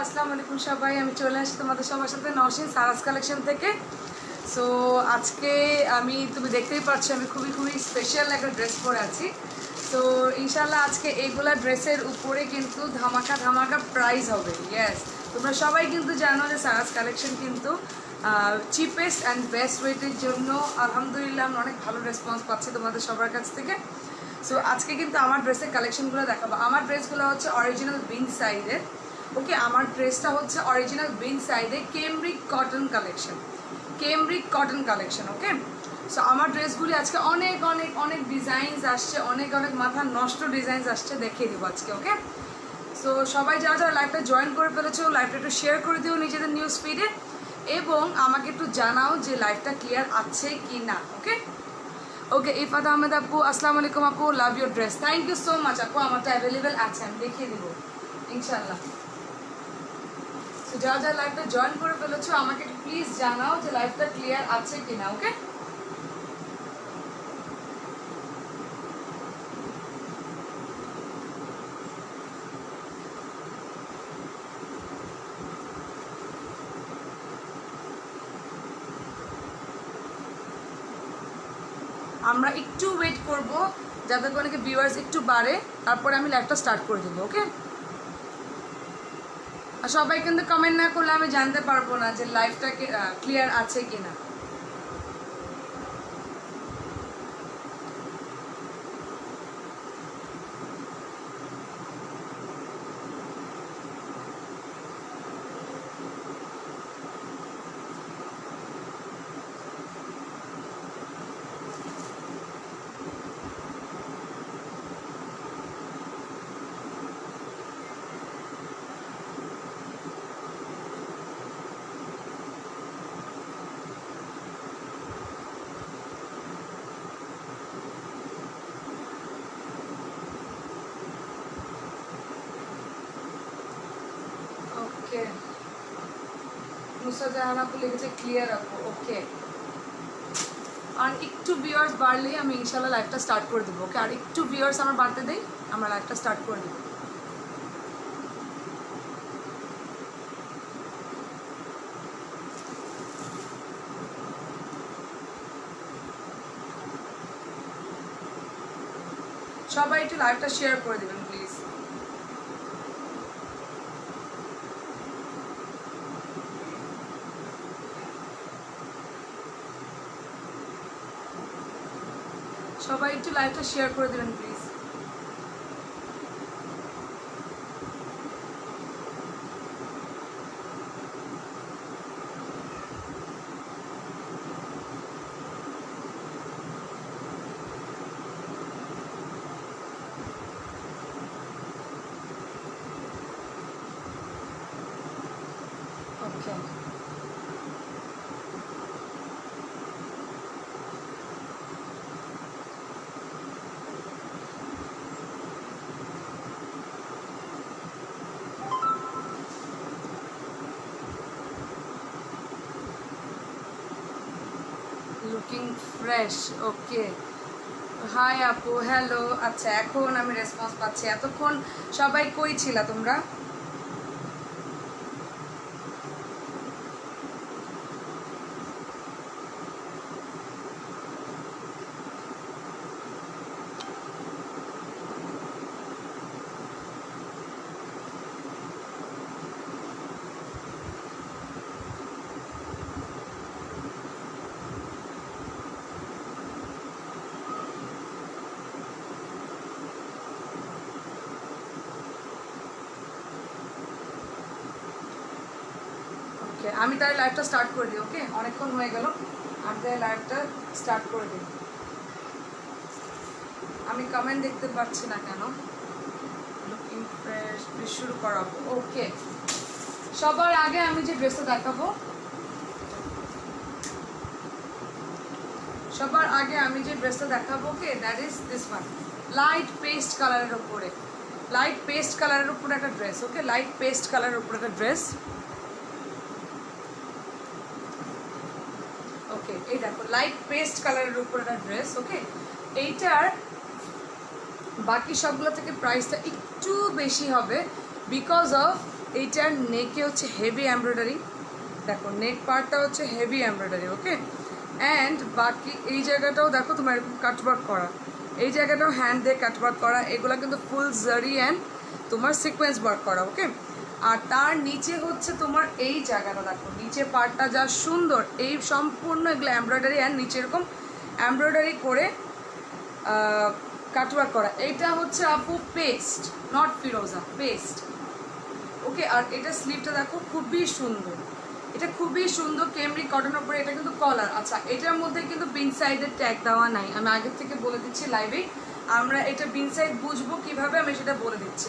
আসসালামু আলাইকুম সবাই। আমি চলে আসছি তোমাদের সবার সাথে নওশিন সারাস কালেকশন থেকে। সো আজকে তুমি দেখতেই পাচ্ছ আমি খুবই স্পেশাল একটা ড্রেস পরে আছি। তো ইনশাল্লাহ আজকে এইগুলা ড্রেসের উপরে কিন্তু ধামাকা প্রাইস হবে। ইয়েস, তোমরা সবাই কিন্তু জানো যে সারাস কালেকশন কিন্তু চিপেস্ট অ্যান্ড বেস্ট রেটের জন্য আলহামদুলিল্লাহ আমরা অনেক ভালো রেসপন্স পাচ্ছি তোমাদের সবার কাছ থেকে। সো আজকে কিন্তু আমার ড্রেসের কালেকশনগুলো দেখাবো। আমার ড্রেসগুলো হচ্ছে অরিজিনাল বিন সাইডের। ওকে, আমার ড্রেসটা হচ্ছে অরিজিনাল বিন সাইডে কেমব্রিক কটন কালেকশন। ওকে, সো আমার ড্রেসগুলি আজকে অনেক ডিজাইনস আসছে, অনেক মাথা নষ্ট ডিজাইনস আসছে, দেখিয়ে দেবো আজকে। ওকে, সো সবাই যারা লাইভটা জয়েন করে ফেলেছো লাইভটা একটু শেয়ার করে দিও নিজেদের নিউজ ফিডে, এবং আমাকে একটু জানাও যে লাইভটা ক্লিয়ার আছে কি না। ওকে, ইফাত আহমেদ আপু আসসালামু আলাইকুম আপু, love your dress, thank you so much আপু। আমারটা অ্যাভেলেবেল আছে, আমি দেখিয়ে দিব ইনশাল্লাহ। সো যারা লাইভটা জয়েন করে ফেলেছো আমাকে প্লিজ জানাও যে লাইভটা ক্লিয়ার আছে কিনা। ওকে, আমরা একটু ওয়েট করব যাতে করে ভিউয়ার্স একটু বাড়ে, তারপরে আমি লাইভটা স্টার্ট করে দেবো। ওকে, আর সবাই কিন্তু কমেন্ট না করলে আমি জানতে পারবো না যে লাইভটা ক্লিয়ার আছে কিনা। ওকে, নুসরাত জাহান আপু লিখেছে ক্লিয়ার আপু। ওকে, আর একটু ভিউয়ার্স বাড়লেই আমি ইনশাল্লাহ লাইভটা স্টার্ট করে দেবো। ওকে, আর একটু ভিউয়ার্স আমার বাড়তে দেই, আমরা লাইভটা স্টার্ট করে দেবো। সবাই একটু লাইভটা শেয়ার করে দেবেন প্লিজ। সবাই একটু লাইভটা শেয়ার করে দেবেন please. Okay, looking fresh. Okay, hi আপু, হ্যালো। আচ্ছা, এখন আমি রেসপন্স পাচ্ছি। এতক্ষণ সবাই কই ছিলা তোমরা? ওকে, আমি তাহলে লাইভটা স্টার্ট করে দিই। ওকে, অনেকক্ষণ হয়ে গেল, আমি তাহলে লাইভটা স্টার্ট করে দিই। আমি কমেন্ট দেখতে পাচ্ছি না কেন। লুকিং ফ্রেশ, শুরু করাবো। ওকে, সবার আগে আমি যে ড্রেসটা দেখাবো, okay, that is this one. Light paste কালারের উপরে একটা ড্রেস। ওকে, লাইট পেস্ট কালারের উপরে একটা ড্রেস। ওকে, এই দেখো লাইট পেস্ট কালারের উপর একটা ড্রেস। ওকে, এইটার বাকি সবগুলো থেকে প্রাইসটা একটু বেশি হবে বিকজ অফ এইটার নেকে হচ্ছে হেভি এমব্রয়ডারি, দেখো নেক পার্টটা হচ্ছে হেভি এমব্রয়ডারি, ওকে। অ্যান্ড বাকি এই জায়গাটাও দেখো তোমার এরকম কাটওয়ার্ক করা, এই জায়গাটাও হ্যান্ড দিয়ে কাটওয়ার্ক করা, এগুলো কিন্তু ফুল জারি অ্যান্ড তোমার সিকোয়েন্স ওয়ার্ক করা, ওকে। আর তার নিচে হচ্ছে তোমার এই জায়গাটা দেখো, নিচে পার্টটা যা সুন্দর, এই সম্পূর্ণ এগুলো এমব্রয়ডারি অ্যান্ড নিচে এরকম এমব্রয়ডারি করে কাটওয়ার্ক করা। এইটা হচ্ছে আপু পেস্ট, নট ফিরোজা, পেস্ট, ওকে। আর এটা স্লিভটা দেখো খুবই সুন্দর, এটা খুবই সুন্দর ক্যামরিক কটনের উপরে, এটা কিন্তু কলার। আচ্ছা, এটার মধ্যে কিন্তু বিন সাইডের ট্যাগ দেওয়া নাই, আমি আগের থেকে বলে দিচ্ছি লাইভে, আমরা এটা বিন সাইড বুঝবো কিভাবে আমি সেটা বলে দিচ্ছি।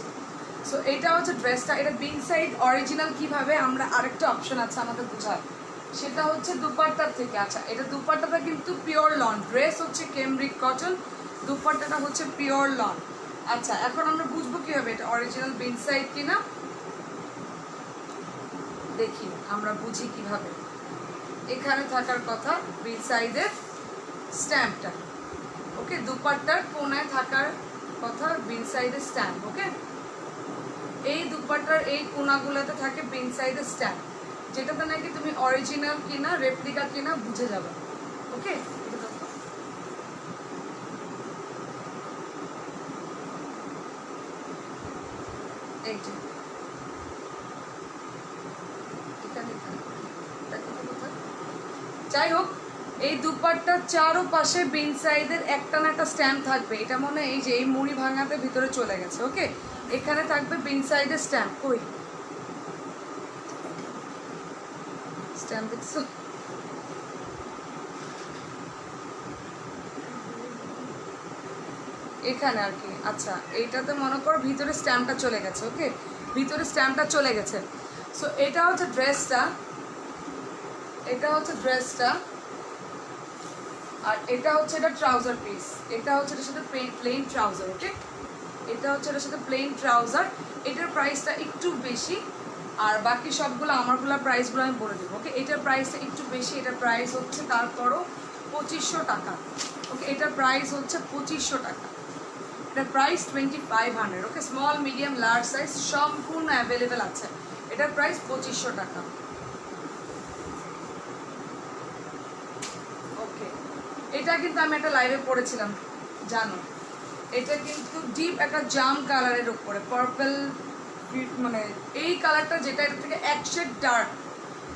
সো এটা হচ্ছে ড্রেসটা, এটা বিন সাইড অরিজিনাল কিভাবে আমরা আরেকটা অপশন আছে আমাদের বোঝার, সেটা হচ্ছে দুপাট্টার থেকে। আচ্ছা, এটা দুপাট্টাটা কিন্তু পিওর লন, ড্রেস হচ্ছে ক্যামরিক কটন, দুপাট্টাটা হচ্ছে পিওর লন। আচ্ছা, এখন আমরা বুঝবো কিভাবে এটা অরিজিনাল বিন সাইড কিনা, দেখি আমরা বুঝি কিভাবে। এখানে থাকার কথা বিন সাইডের স্ট্যাম্পটা, ওকে। দুপাট্টার কোনায় থাকার কথা বিন সাইডের স্ট্যাম্প, ওকে। এই দুপাট্টার এই কোনাগুলোতে থাকে বিন সাইডের স্ট্যাম্প, যেটাতে নাকি তুমি অরিজিনাল কিনা রেপ্লিকা কিনা বুঝে যাবে, ওকে। এই যে যাই হোক, এই দুপাট্টার চারো পাশে বিন সাইডের একটা না একটা স্ট্যাম্প থাকবে, এটা মনে হয় এই যে এই মুড়ি ভাঙাতে ভিতরে চলে গেছে, ওকে। এখানে থাকবে বিন সাইডের স্ট্যাম্প, কই স্ট্যাম্প দেখছো, এখানে আর কি। আচ্ছা, এইটাতে মনে করো ভিতরে স্ট্যাম্পটা চলে গেছে, ওকে, ভিতরে স্ট্যাম্পটা চলে গেছে। সো এটা হচ্ছে ড্রেসটা, এটা হচ্ছে ড্রেসটা, আর এটা হচ্ছে এটা ট্রাউজার পিস, এটা হচ্ছে এটার সাথে প্লেন ট্রাউজার, ওকে। এটা হচ্ছে এটার সাথে প্লেন ট্রাউজার, এটার প্রাইসটা একটু বেশি, আর বাকি সবগুলো আমারগুলো প্রাইসগুলো আমি বলে দেবো, ওকে। এটার প্রাইসটা একটু বেশি, এটার প্রাইস হচ্ছে তারপরও 2500 টাকা, ওকে। এটার প্রাইস হচ্ছে 2500 টাকা, এটার প্রাইস 2500, ওকে। স্মল মিডিয়াম লার্জ সাইজ সম্পূর্ণ অ্যাভেলেবেল আছে, এটার প্রাইস 2500 টাকা, ওকে। এটা কিন্তু আমি একটা লাইভে পড়েছিলাম, জানো, এটা কিন্তু ডিপ একটা জাম কালারের উপরে পার্পল, মানে এই কালারটা যেটা এটা থেকে এক শেড ডার্ক,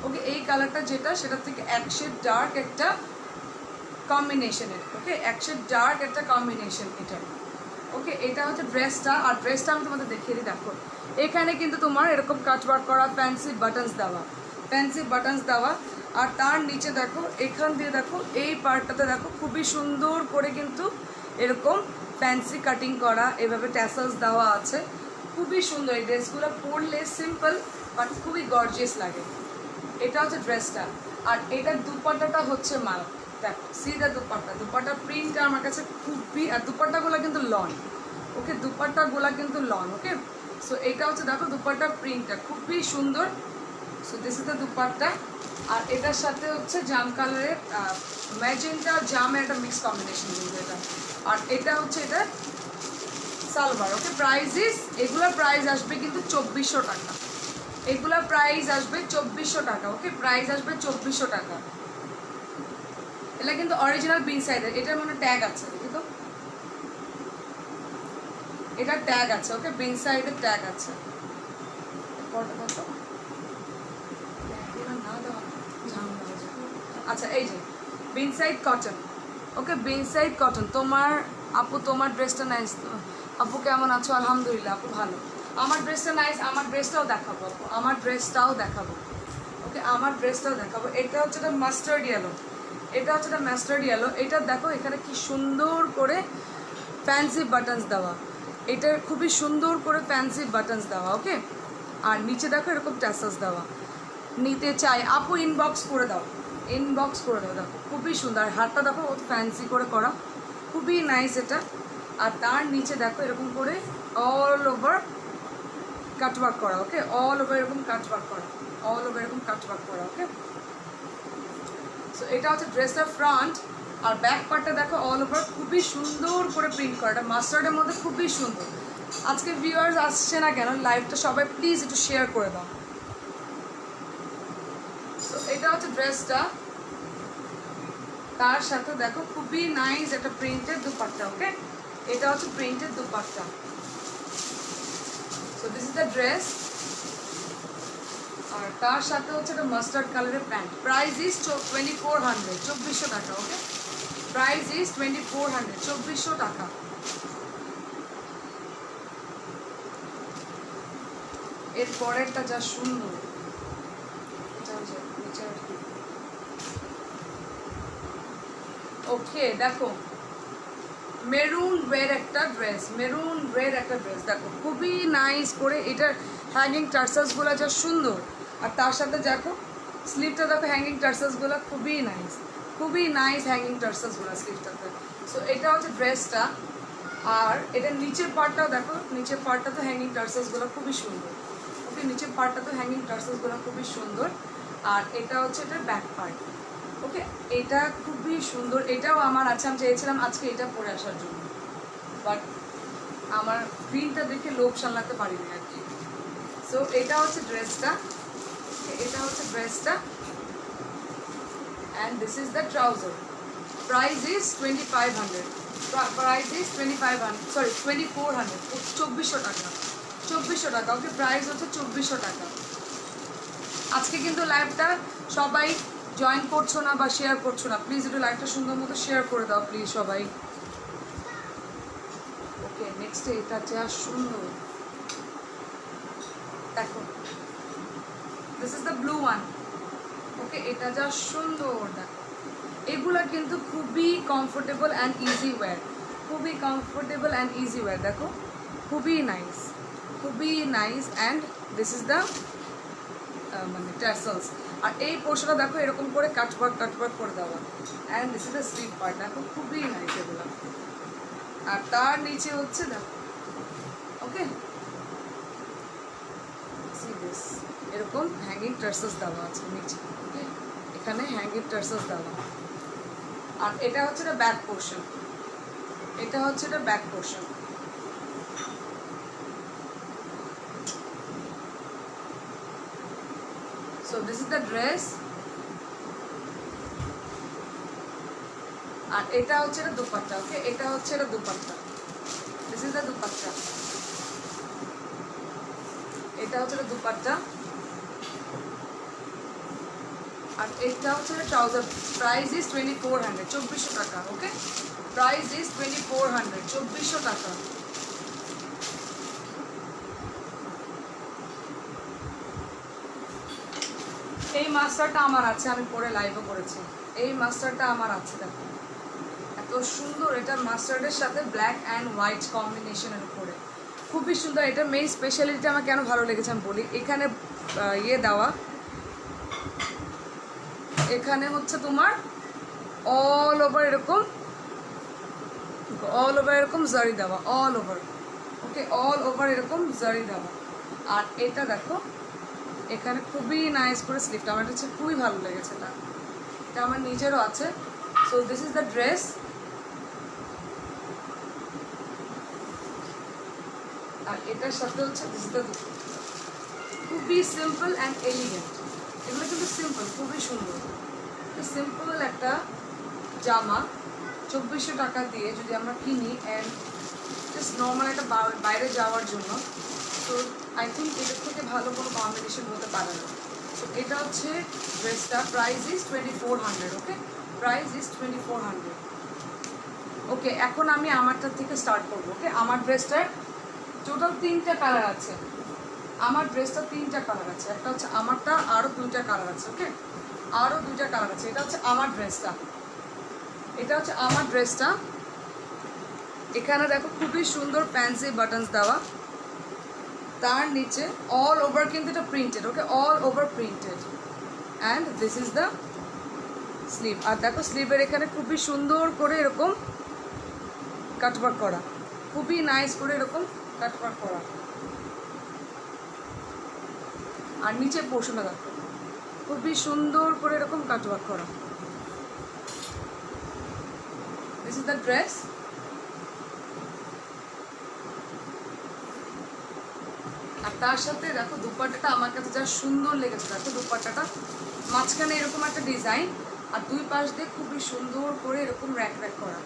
ওকে। এই কালারটা যেটা সেটা থেকে এক শেড ডার্ক একটা কম্বিনেশনের, ওকে, এক শেড ডার্ক একটা কম্বিনেশন এটা, ওকে। এটা হচ্ছে ড্রেসটা, আর ড্রেসটা আমি তোমাদের দেখিয়ে দিই, দেখো এখানে কিন্তু তোমার এরকম কাটওয়ার্ক করা ফ্যান্সি বাটনস দেওয়া, ফ্যান্সি বাটনস দেওয়া, আর তার নিচে দেখো এখান দিয়ে দেখো এই পার্টটাতে দেখো খুবই সুন্দর করে কিন্তু এরকম ফ্যান্সি কাটিং করা, এভাবে ট্যাসেলস দেওয়া আছে, খুবই সুন্দর। এই ড্রেসগুলো পরলে সিম্পল বাট খুবই গর্জিয়াস লাগে। এটা হচ্ছে ড্রেসটা, আর এটার দুপাট্টাটা হচ্ছে মাল, দেখো সিধা দুপাট্টা, দুপাট্টা প্রিন্টটা আমার কাছে খুবই, আর দুপাট্টাগুলো কিন্তু লন, ওকে, দুপাট্টাগুলো কিন্তু লন, ওকে। সো এটা হচ্ছে দেখো দুপাট্টার প্রিন্টটা খুবই সুন্দর। So this is the dupatta, আর এটার সাথে হচ্ছে জাম কালারের ম্যাজেন্টা জামের একটা মিক্স কম্বিনেশন কিন্তু এটা, আর এটা হচ্ছে এটা সালভার, ওকে। প্রাইস ইস, এগুলোর প্রাইস আসবে কিন্তু 2400 টাকা, এগুলোর প্রাইস আসবে 2400 টাকা, ওকে। প্রাইস আসবে 2400 টাকা, এটা কিন্তু অরিজিনাল বিন সাইডের, এটার মনে ট্যাগ আছে, দেখি তো, এটার ট্যাগ আছে, ওকে, বিন সাইডের ট্যাগ আছে। আচ্ছা, এই যে বিন সাইড কটন, ওকে, বিন সাইড কটন। তোমার আপু তোমার ড্রেসটা নাইস, আপু কেমন আছো? আলহামদুলিল্লাহ আপু ভালো। আমার ড্রেসটা নাইস, আমার ড্রেসটাও দেখাবো আপু, আমার ড্রেসটাও দেখাবো, ওকে, আমার ড্রেসটাও দেখাবো। এটা হচ্ছে এটা মাস্টার্ড ইয়েলো, এটা হচ্ছে এটা মাস্টার্ড ইয়েলো, এটা দেখো এখানে কি সুন্দর করে ফ্যান্সি বাটনস দেওয়া, এটা খুবই সুন্দর করে ফ্যান্সি বাটনস দেওয়া, ওকে। আর নিচে দেখো এরকম ট্যাসেলস দেওয়া, নিতে চাই আপু ইনবক্স করে দাও, ইনবক্স করে দাও, দেখো খুবই সুন্দর। হাতটা দেখো ফ্যান্সি করে করা, খুবই নাইস এটা। আর তার নিচে দেখো এরকম করে অল ওভার কাটওয়ার্ক করা, ওকে, অল ওভার এরকম কাটওয়ার্ক করা, অল ওভার এরকম কাটওয়ার্ক করা, ওকে। সো এটা হচ্ছে ড্রেসটার ফ্রন্ট, আর ব্যাক পার্টটা দেখো অল ওভার খুবই সুন্দর করে প্রিন্ট করা, এটা মাস্টার্ডের মধ্যে খুবই সুন্দর। আজকে ভিউয়ার্স আসছে না কেন লাইভটা সবাই প্লিজ একটু শেয়ার করে দাও। তো এটা হচ্ছে ড্রেসটা, তার সাথে দেখো খুবই নাইস একটা প্রিন্টেড দুপাট্টা। ওকে, এটা হচ্ছে printed dupatta. So this is the dress, আর তার সাথে হচ্ছে একটা মাস্টার্ড কালারের প্যান্ট। প্রাইস ইজ 2400, 2400 টাকা। ওকে, প্রাইস ইজ 2400, 2400 টাকা। এর পরেরটা যা সুন্দর, ওকে দেখো মেরুন রেড একটা ড্রেস, মেরুন রেড একটা ড্রেস দেখো খুবই নাইস করে। এটার হ্যাঙ্গিং টার্সাসগুলো যা সুন্দর, আর তার সাথে দেখো স্লিভটা দেখো হ্যাঙ্গিং টার্সাসগুলো খুবই নাইস, খুবই নাইস হ্যাঙ্গিং টার্সাসগুলো স্লিভটাতে। সো এটা হচ্ছে ড্রেসটা, আর এটার নিচের পার্টটাও দেখো, নিচের পার্টটা তো হ্যাঙ্গিং টার্সাসগুলো খুবই সুন্দর। ওকে, নিচের পার্টটা তো হ্যাঙ্গিং টার্সাসগুলো খুবই সুন্দর, আর এটা হচ্ছে এটার ব্যাক পার্ট। ওকে, এটা খুবই সুন্দর, এটাও আমার আছে। আমি চেয়েছিলাম আজকে এটা পরে আসার জন্য, বাট আমার গ্রিনটা দেখে লোভ সামলাতে পারিনি আর কি। সো এটা হচ্ছে ড্রেসটা, এটা হচ্ছে ড্রেসটা, and this is the trouser. Price is 2500, price is 2500, sorry 2400, 2400 টাকা, 2400 টাকা। ওকে, প্রাইস হচ্ছে 2400 টাকা। আজকে কিন্তু লাইভটা সবাই জয়েন করছো না বা শেয়ার করছো না, প্লিজ একটু লাইভটা সুন্দর মতো শেয়ার করে দাও প্লিজ সবাই। ওকে, নেক্সট এটা যা সুন্দর দেখো, this is the blue one. Okay, এটা যা সুন্দর দেখো, এগুলা কিন্তু খুবই কমফোর্টেবল অ্যান্ড ইজি ওয়্যার, খুবই কমফোর্টেবল অ্যান্ড ইজি ওয়্যার দেখো, খুবই নাইস, খুবই nice. And this is the মানে টার্সেলস, আর এই পোর্শনটা দেখো এরকম করে কাটওয়ার্ক করে দেওয়া, and this is the sleeve part দেখো, খুবই নাইস এগুলো। আর তার নিচে হচ্ছে দেখো, ওকে সি দিস, এরকম হ্যাঙ্গিং টার্সেলস দেওয়া আছে নিচে। ওকে, এখানে হ্যাঙ্গিং টার্সেলস দেওয়া, আর এটা হচ্ছে এটা ব্যাক পোর্শন, এটা হচ্ছে এটা back portion. So this is the dress, আর এটা হচ্ছে এটা দুপাট্টা। ওকে, এটা হচ্ছে এটা dupatta, this is the dupatta, এটা হচ্ছে এটা দুপাট্টা, আর এটা হচ্ছে এটা ট্রাউজার। প্রাইস ইজ 2400, 2400 টাকা। ওকে, প্রাইস ইজ 2400, 2400 টাকা। এই মাস্টারটা আমার আছে, আমি পরে লাইভও করেছি, এই মাস্টারটা আমার আছে দেখো, এত সুন্দর। এটা মাস্টার্ডের সাথে ব্ল্যাক অ্যান্ড হোয়াইট কম্বিনেশনের উপরে খুবই সুন্দর। এটা মেইন স্পেশালিটি আমার কেন ভালো লেগেছে আমি বলি, এখানে ইয়ে দেওয়া, এখানে হচ্ছে তোমার অল ওভার এরকম, অল ওভার এরকম জারি দেওয়া, অল ওভার। ওকে, অল ওভার এরকম জারি দেওয়া, আর এটা দেখো এখানে খুবই নাইস করে স্লিভটা, আমার হচ্ছে খুবই ভালো লেগেছে। এটা আমার নিজেরও আছে। So this is the dress, আর এটার সাথে হচ্ছে দিস ইজ দ্য খুবই সিম্পল অ্যান্ড এলিগেন্ট। এগুলো কিন্তু সিম্পল, খুবই সুন্দর, সিম্পল একটা জামা 2400 টাকা দিয়ে যদি আমরা কিনি, অ্যান্ড জাস্ট নর্মাল একটা বাইরে যাওয়ার জন্য, তো আই থিঙ্ক এটার থেকে ভালো কোনো কম্বিনেশন হতে পারে না। সো এটা হচ্ছে ড্রেসটা, price is 2400। Okay, price is 2400। ওকে, এখন আমি আমারটার থেকে স্টার্ট করবো। ওকে, আমার ড্রেসটার টোটাল 3টা কালার আছে, আমার ড্রেসটা 3টা কালার আছে, একটা হচ্ছে আমারটা, আরও 2টা কালার আছে। ওকে, আরও 2টা কালার আছে। এটা হচ্ছে আমার ড্রেসটা, এটা হচ্ছে আমার ড্রেসটা। এখানে দেখো খুবই সুন্দর ফ্যান্সি বাটনস দেওয়া, তার নিচে অল ওভার কিন্তু এটা printed. Okay, all over printed, and this is the sleeve. আর দেখো স্লিভের এখানে খুবই সুন্দর করে এরকম কাটওয়ার্ক করা, খুবই নাইস করে এরকম কাটওয়ার্ক করা, আর নিচের পোর্শনটা দেখো খুবই সুন্দর করে এরকম কাটওয়ার্ক করা। This is the dress. তার সাথে দেখো দুপাট্টাটা আমার কাছে যা সুন্দর লেগেছে, দেখো দুপাট্টাটা মাঝখানে এরকম একটা ডিজাইন আর দুই পাশ দিয়ে খুবই সুন্দর করে এরকম র্যাক র্যাক করা।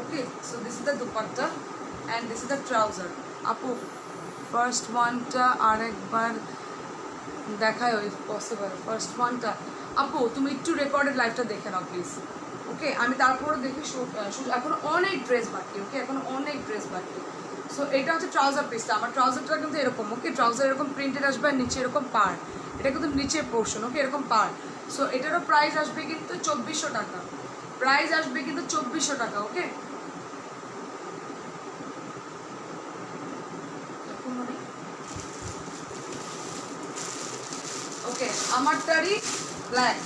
Okay, so this is the dupatta and this is the trouser. আপু ফার্স্ট ওয়ানটা আরেকবার দেখায় ইফ পসিবল। ফার্স্ট ওয়ানটা আপু তুমি একটু রেকর্ডেড লাইভটা দেখে নাও প্লিজ। ওকে, আমি তারপরে দেখি এখনো অনেক ড্রেস বাকি। ওকে, এখনো অনেক ড্রেস বাকি। সো এটা হচ্ছে ট্রাউজার পিসটা। আমার ট্রাউজারটা কিন্তু এরকম। ওকে, ট্রাউজার এরকম প্রিন্টেড আসবে আর নিচে এরকম পার, এটা কিন্তু নিচের পোর্শন। ওকে, এরকম পার। সো এটারও প্রাইস আসবে কিন্তু 2400 টাকা। প্রাইস আসবে কিন্তু 2400 টাকা। ওকে, ওকে আমারটারই ব্ল্যাক,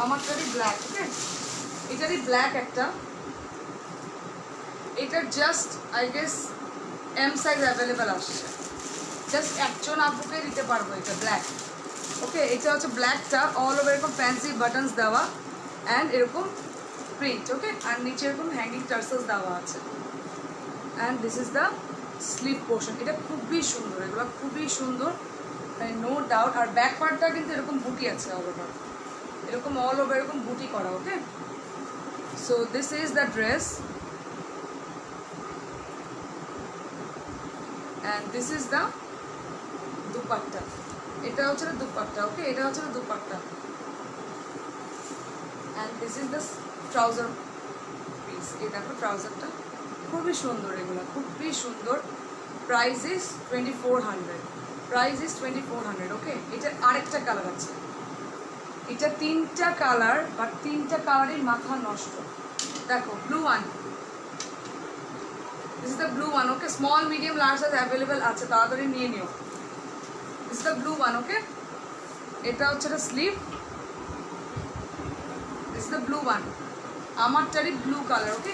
আমারটারই ব্ল্যাক। ওকে, এটারই ব্ল্যাক একটা। এটার just I guess M size available আসছে, জাস্ট একজন আপুকে দিতে পারবো এটা ব্ল্যাক। ওকে, এটা হচ্ছে ব্ল্যাকটা অল ওভার এরকম ফ্যান্সি বাটনস দেওয়া অ্যান্ড এরকম প্রিন্ট। ওকে, আর নিচে এরকম হ্যাঙ্গিং টার্সেলস দেওয়া আছে and this is the sleeve portion. এটা খুবই সুন্দর, এগুলো খুবই সুন্দর, নো ডাউট। আর ব্যাক পার্টটা কিন্তু এরকম বুটি আছে অল ওভার, এরকম অল ওভার এরকম বুটি করা। Okay, so this is the dress and this is the dupatta. এটা হচ্ছে না দুপাট্টা। ওকে, এটা হচ্ছে না dupatta and this is the trouser piece. এই দেখো ট্রাউজারটা খুবই সুন্দর, এগুলো খুবই সুন্দর। Price is 2400। Price is 2400। Okay, এটা আরেকটা কালার আছে, এটা তিনটা কালার, বাট তিনটা কালারই মাথা নষ্ট। দেখো blue one, this is the blue one. Okay, small medium large size available আছে, তাড়াতাড়ি নিয়ে নিও। This is the blue one. Okay, এটা হচ্ছে একটা sleeve. This is the blue one, আমারটারই ব্লু কালার। ওকে,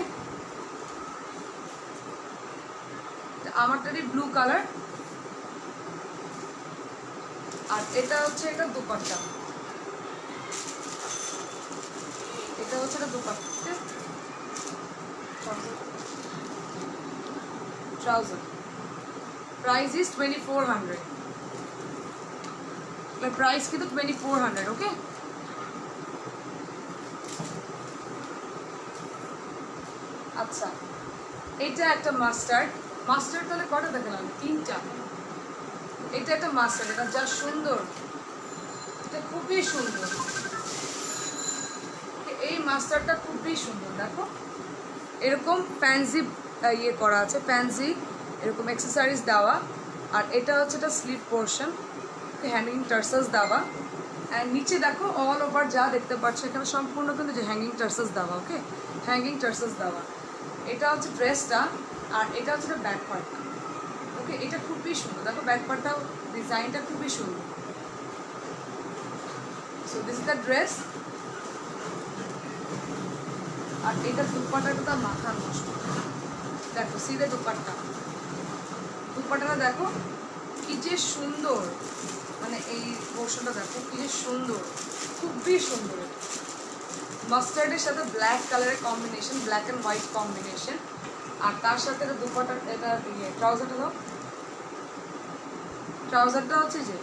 আমারটারই ব্লু কালার। আর এটা হচ্ছে একটা দুপাট্টা, এটা হচ্ছে একটা dupatta trouser. Price is 2400। Price কিন্তু 2400। ওকে, আচ্ছা এটা একটা মাস্টার্ড। মাস্টার্ড তাহলে কটা দেখালাম? তিনটা। এটা একটা মাস্টার্ড, এটা যা সুন্দর, এটা খুবই সুন্দর। এই মাস্টারটা খুবই সুন্দর। দেখো এরকম ফ্যান্সি ইয়ে করা আছে, ফ্যান্সি এরকম অ্যাক্সেসরিজ দেওয়া। আর এটা হচ্ছে এটা স্লিভ পোর্শন, হ্যাঙ্গিং টার্সেলস দেওয়া অ্যান্ড নিচে দেখো অল ওভার যা দেখতে পাচ্ছ এখানে সম্পূর্ণ কিন্তু যে হ্যাঙ্গিং টার্সেলস দেওয়া। ওকে, হ্যাঙ্গিং টার্সেলস দেওয়া। এটা হচ্ছে ড্রেসটা আর এটা হচ্ছে ব্যাক পার্টটা। ওকে, এটা খুবই সুন্দর। দেখো ব্যাক পার্টটাও ডিজাইনটা খুবই সুন্দর। So this is the dress. আর এটা দুপাট্টাটা তার মাথা নষ্ট। দেখো সিধে দুপাট্টা, দুপাট্টাটা দেখো কি যে সুন্দর, মানে এই পোর্শনটা দেখো কি যে সুন্দর, খুবই সুন্দর। মাস্টার্ডের সাথে ব্ল্যাক কালারের combination, black and white combination. আর তার সাথে এটা দুপাট্টা, এটা ইয়ে ট্রাউজারটা দাও, ট্রাউজারটা হচ্ছে যে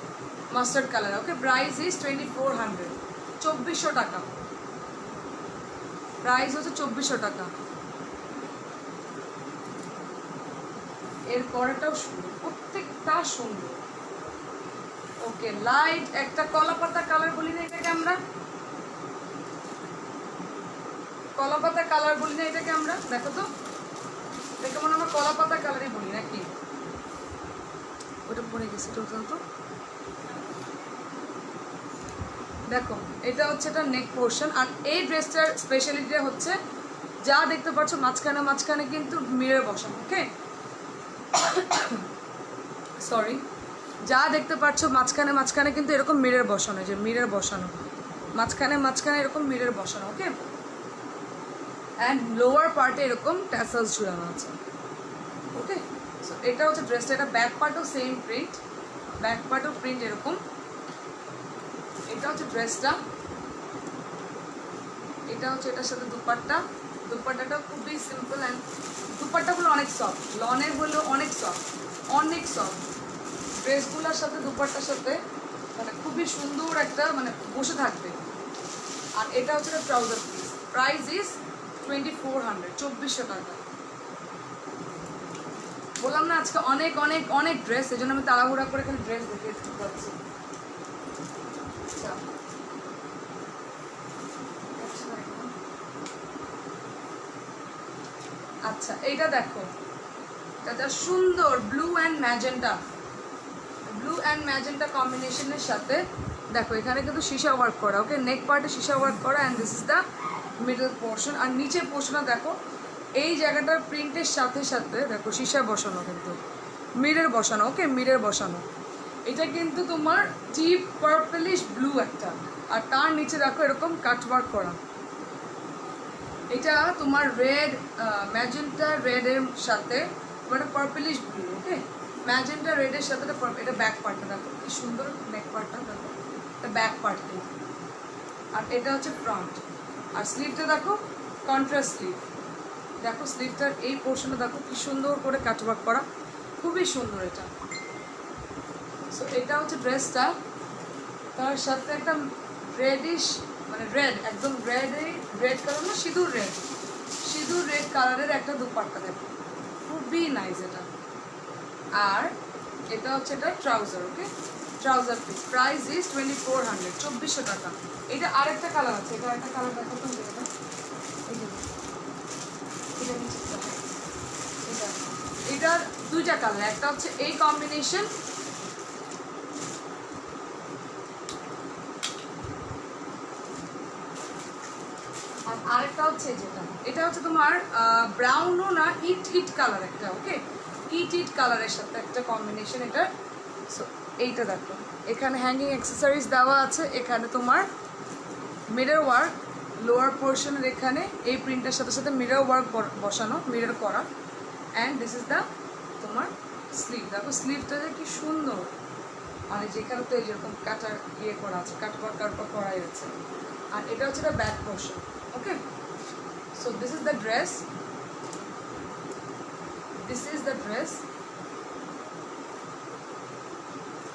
mustard colour. Okay, price is 2400, 2400 টাকা। প্রাইস হচ্ছে 2400 টাকা। এর পরেটাও সুন্দর, প্রত্যেকটা সুন্দর। ওকে, লাইট একটা কলাপাতা কালার বলি না এটাকে আমরা, কলাপাতা কালার বলি না এটাকে আমরা। দেখো তো, দেখে মনে আমরা কলাপাতা কালারই বলি নাকি? ওটা পরে গেছে টোটাল। তো দেখো এটা হচ্ছে এটা নেক পোর্শন। আর এই ড্রেসটার স্পেশালিটিটা হচ্ছে যা দেখতে পাচ্ছ মাঝখানে মাঝখানে কিন্তু মিরর বসানো। ওকে, সরি, যা দেখতে পাচ্ছ মাঝখানে মাঝখানে কিন্তু এরকম মিরর বসানো, যে মিরর বসানো মাঝখানে মাঝখানে এরকম মিরর বসানো। ওকে, অ্যান্ড লোয়ার পার্টে এরকম ট্যাসেলস ঝুলানো আছে। ওকে, সো এটা হচ্ছে ড্রেসটা। এটা ব্যাক পার্টও সেম প্রিন্ট, ব্যাক পার্টও প্রিন্ট এরকম। এটা হচ্ছে ড্রেসটা, এটা হচ্ছে এটার সাথে দুপাট্টা। দুপাট্টাটা খুবই সিম্পল অ্যান্ড দুপাট্টাগুলো অনেক সফট, লনের হলেও অনেক সফট, অনেক সফট। ড্রেসগুলোর সাথে দুপাট্টার সাথে মানে খুবই সুন্দর একটা মানে বসে থাকবে। আর এটা হচ্ছে ট্রাউজার পিস, প্রাইস ইজ 2400, 2400 টাকা। বললাম না আজকে অনেক অনেক অনেক ড্রেস, এই জন্য আমি তাড়াহুড়া করে এখানে ড্রেস দেখে যাচ্ছি। আচ্ছা এইটা দেখো, এটা সুন্দর blue and magenta, blue and magenta কম্বিনেশনের সাথে দেখো এখানে কিন্তু সীসা ওয়ার্ক করা, ওকে নেক পার্টে সীসা ওয়ার্ক করা, and this is the middle portion. আর নিচের পোর্শনটা দেখো এই জায়গাটার প্রিন্টের সাথে সাথে দেখো সীসা বসানো, কিন্তু মিরর বসানো, ওকে মিরর বসানো। এটা কিন্তু তোমার ডিপ পার্পলিশ ব্লু একটা, আর তার নিচে দেখো এরকম কাটওয়ার্ক করা। এটা তোমার রেড ম্যাজেন্টা রেডের সাথে মানে পার্পলিশ ব্লু, ওকে ম্যাজেন্টা রেডের সাথে এটা ব্যাক পার্টটা দেখো কি সুন্দর, নেক পার্টটা দেখো এটা ব্যাক পার্ট কিন্তু, আর এটা হচ্ছে ফ্রন্ট। আর স্লিভটা দেখো কন্ট্রাস্ট স্লিভ, দেখো স্লিভটার এই পোর্শনটা দেখো কি সুন্দর করে কাটওয়ার্ক করা, খুবই সুন্দর এটা। সো এটা হচ্ছে ড্রেসটা, তার সাথে একটা রেডিশ মানে রেড, একদম রেড কালার না, সিঁদুর রেড কালারের একটা দুপাট্টা দেখো, খুবই নাইস এটা। আর এটা হচ্ছে এটা trouser, okay trouser piece, price is 2400, 2400 টাকা। এটা আরেকটা কালার আছে, এটা একটা কালার দেখো তো, এটার দুইটা কালার, একটা হচ্ছে এই কম্বিনেশন, আর আরেকটা হচ্ছে যেটা, এটা হচ্ছে তোমার ব্রাউনও না, ইট কালার একটা, ওকে ইট কালারের সাথে একটা কম্বিনেশন এটা। সো এইটা দেখো এখানে হ্যাঙ্গিং অ্যাক্সেসরিজ দেওয়া আছে, এখানে তোমার মিরর ওয়ার্ক লোয়ার পোর্শনের, এখানে এই প্রিন্টের সাথে সাথে মিরর ওয়ার্ক বসানো, মিরর করা। অ্যান্ড দিস ইজ দ্য তোমার স্লিভ, দেখো স্লিভটা যে কি সুন্দর, আর যেখানে তো এই যেরকম কাটার ইয়ে করা আছে, কাটওয়ার্ক করাই আছে। আর এটা হচ্ছে the back portion, okay so this is the dress, this is the dress.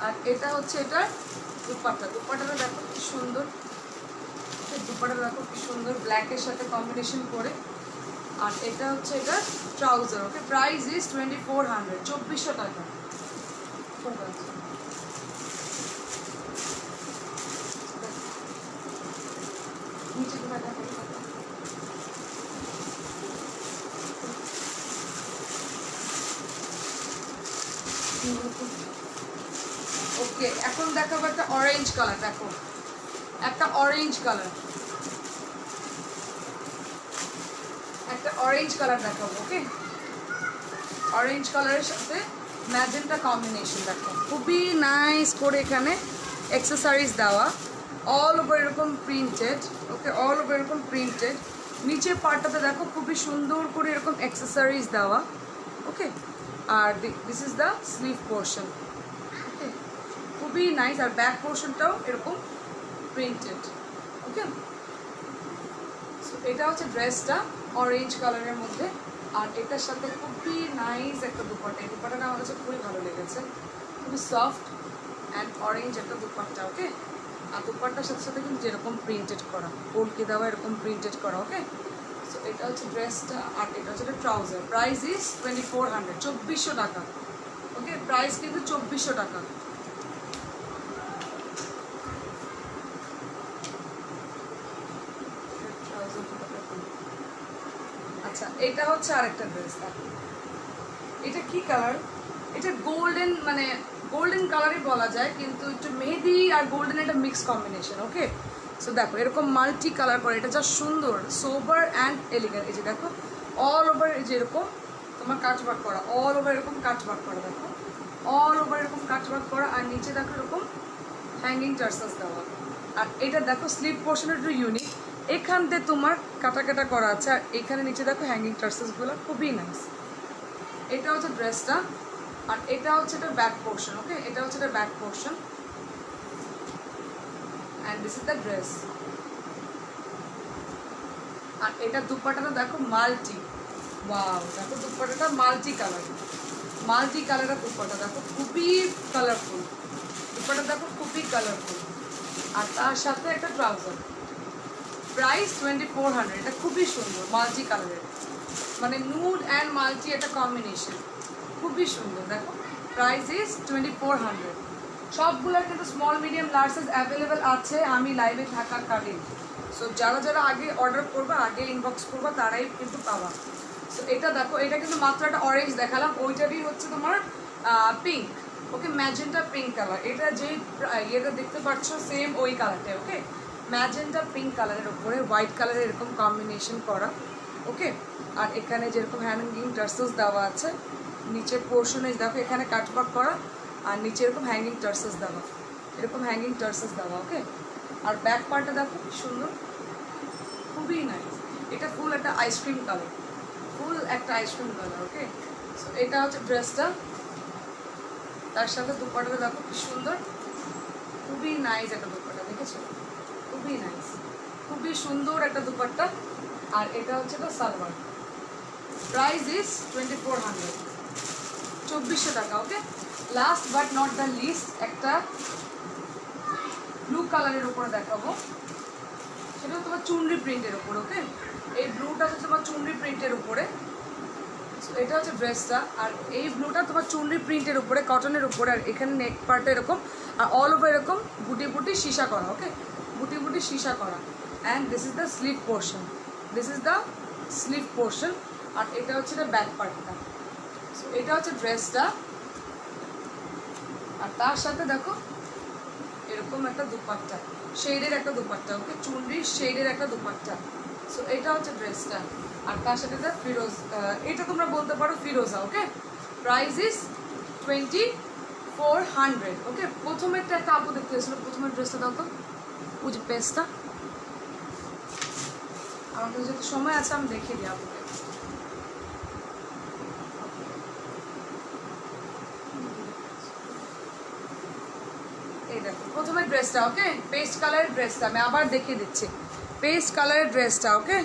আর এটা হচ্ছে এটার দুপাট্টাটা দেখো কি সুন্দর, দুপাট্টাটা দেখো কি সুন্দর ব্ল্যাকের সাথে কম্বিনেশন করে। আর এটা হচ্ছে এটা ট্রাউজার, ওকে প্রাইস ইজ 2400, 2400 টাকা। নিচে ওকে এখন দেখাবো একটা অরেঞ্জ কালার, দেখো একটা অরেঞ্জ কালার, একটা অরেঞ্জ কালার দেখাবো, ওকে অরেঞ্জ কালারের সাথে ম্যাজেন্টা কম্বিনেশন দেখো, খুবই নাইস করে এখানে অ্যাক্সেসরিজ দেওয়া, অল ওভার এরকম প্রিন্টেড, ওকে অল ওভার এরকম প্রিন্টেড। নিচের পার্টটাতে দেখো খুবই সুন্দর করে এরকম অ্যাক্সেসরিজ দেওয়া, ওকে আর this is the sleeve portion, okay খুবই নাইস। আর ব্যাক পোর্শনটাও এরকম প্রিন্টেড, ওকে সো এটা হচ্ছে ড্রেসটা অরেঞ্জ কালারের মধ্যে। আর এটার সাথে খুবই নাইস একটা দুপাট্টা, এই দুপাট্টাটা আমার কাছে খুবই ভালো লেগেছে, খুবই সফট অ্যান্ড অরেঞ্জ একটা দুপাট্টা, ওকে আর দুপাট্টার সাথে সাথে কিন্তু যেরকম প্রিন্টেড করা, কলকে দেওয়া এরকম প্রিন্টেড করা, ওকে সো এটা হচ্ছে ড্রেসটা। আর এটা হচ্ছে ট্রাউজার, প্রাইস ইজ 2400, 2400 টাকা, ওকে প্রাইস কিন্তু 2400 টাকা। আচ্ছা এটা হচ্ছে আরেকটা ড্রেস, এটা কি কালার, এটা গোল্ডেন মানে গোল্ডেন কালারই বলা যায়, কিন্তু একটু মেহেদি আর গোল্ডেন একটা মিক্স কম্বিনেশন, ওকে সো দেখো এরকম মাল্টি কালার করে, এটা যা সুন্দর সোবার অ্যান্ড এলিগেন্ট। এই যে দেখো অল ওভার এই যে এরকম তোমার কাটওয়ার্ক করা, অল ওভার এরকম কাটওয়ার্ক করা, দেখো অল ওভার এরকম কাটওয়ার্ক করা। আর নিচে দেখো এরকম হ্যাঙ্গিং টার্সাস দেওয়া। আর এটা দেখো স্লিভ পোর্শনের একটু ইউনিক, এখান থেকে তোমার কাটা করা আছে, আর এখানে নিচে দেখো হ্যাঙ্গিং টার্সাসগুলো খুবই নাইস। এটা হচ্ছে ড্রেসটা। আর এটা হচ্ছে এটা ব্যাক পোর্শন, ওকে এটা হচ্ছে এটা back portion and this is the dress. আর এটা দুপাট্টাটা দেখো মাল্টি, ওয়াও দেখো দুপাট্টাটা মাল্টি কালার, মাল্টি কালারের দুপাট্টা দেখো, খুবই কালারফুল দুপাট্টা দেখো, খুবই কালারফুল। আর তার সাথে একটা ট্রাউজার, প্রাইস 2400। এটা খুবই সুন্দর মাল্টি কালারের, মানে নুড অ্যান্ড মাল্টি একটা কম্বিনেশন, খুবই সুন্দর। দেখো প্রাইস ইজ 2400। সবগুলোর কিন্তু small medium large size available আছে আমি লাইভে থাকাকালীন। সো যারা যারা আগে অর্ডার করবে, আগে ইনবক্স করবে, তারাই কিন্তু পাবা। সো এটা দেখো, এটা কিন্তু মাত্র একটা অরেঞ্জ দেখালাম, ওইটারই হচ্ছে তোমার পিঙ্ক, ওকে ম্যাজেন্টা পিঙ্ক কালার। এটা যে ইয়েটা দেখতে পাচ্ছ সেম ওই কালারটাই, ওকে ম্যাজেন্টা পিঙ্ক কালারের উপরে হোয়াইট কালারের এরকম কম্বিনেশন করা, ওকে। আর এখানে যেরকম হ্যাঙ্গিং টার্সেলস দেওয়া আছে, নিচের পোর্শনে দেখো এখানে কাটওয়ার্ক করা, আর নিচে এরকম হ্যাঙ্গিং টার্সেলস দেওয়া, এরকম হ্যাঙ্গিং টার্সেলস দেওয়া, ওকে। আর ব্যাক পার্টটা দেখো কি সুন্দর, খুবই নাইস। এটা ফুল একটা আইসক্রিম কালার, ফুল একটা আইসক্রিম কালার, ওকে। সো এটা হচ্ছে ড্রেসটা, তার সাথে দুপাট্টাটা দেখো কি সুন্দর, খুবই নাইস একটা দুপাট্টা, দেখেছো, খুবই নাইস, খুবই সুন্দর একটা দুপাট্টা। আর এটা হচ্ছে তো সালোয়ার, প্রাইস ইজ 2400, 2400 টাকা, okay. Last but not the list একটা ব্লু কালারের উপরে দেখাবো, সেটা তোমার চুনরি প্রিন্টের উপর, ওকে। এই ব্লুটা হচ্ছে তোমার চুনরি প্রিন্টের উপরে, এটা হচ্ছে ড্রেসটা। আর এই ব্লুটা তোমার চুনরি প্রিন্টের উপরে, কটনের উপরে, আর এখানে নেক পার্টটা এরকম, আর অল ওভার এরকম বুটি বুটি সীসা করা, ওকে, বুটি বুটি সীসা করা। And this is the sleeve portion, this is the sleeve portion. আর এটা হচ্ছে এটা ব্যাক পার্টটা। সো এটা হচ্ছে ড্রেসটা। আর তার সাথে দেখো এরকম একটা দুপাট্টা, শেডের একটা দুপাট্টা, ওকে, চুনরির শেডের একটা দুপাট্টা। সো এটা হচ্ছে ড্রেসটা। আর তার সাথে ফিরোজ, এটা তোমরা বলতে পারো ফিরোজা, ওকে। প্রাইস ইজ 2400, ওকে। প্রথমে একটা আপু দেখতে এসেছিল, প্রথমের ড্রেসটা দাও তো, ওই যে পেজটা, আমার কাছে যত সময় আছে আমি দেখিয়ে দিই আপুকে। এই দেখো প্রথমের ড্রেসটা, ওকে, পেস্ট কালারের ড্রেসটা আমি আবার দেখিয়ে দিচ্ছি, পেস্ট কালারের ড্রেসটা, ওকে।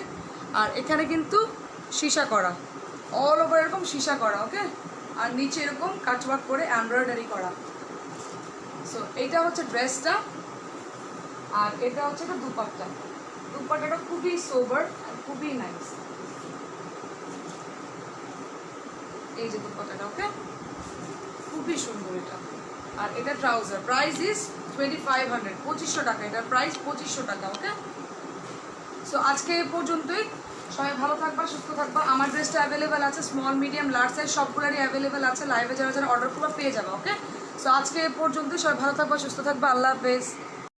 আর এখানে কিন্তু সীসা করা, অল ওভার এরকম সীসা করা, ওকে। আর নিচে এরকম কাটওয়ার্ক করে এমব্রয়ডারি করা। সো এইটা হচ্ছে ড্রেসটা। আর এটা হচ্ছে একটা দুপাট্টা, দুপাট্টাটা খুবই সোবার আর খুবই নাইস, এই যে দুপাট্টাটা, ওকে, খুবই সুন্দর এটা। আর এটা ট্রাউজার, প্রাইস ইজ 2500, 2500 টাকা, এটার প্রাইস 2500 টাকা, ওকে। সো আজকে এই পর্যন্তই, সবাই ভালো থাকবা, সুস্থ থাকবা। আমার ড্রেসটা অ্যাভেলেবেল আছে স্মল মিডিয়াম লার্জ সাইজ সবগুলোরই অ্যাভেলেবেল আছে, লাইভে যারা যারা অর্ডার করবা পেয়ে যাবা, ওকে। সো আজকে এই পর্যন্তই, সবাই ভালো থাকবা, সুস্থ থাকবা, আল্লাহ হাফেজ।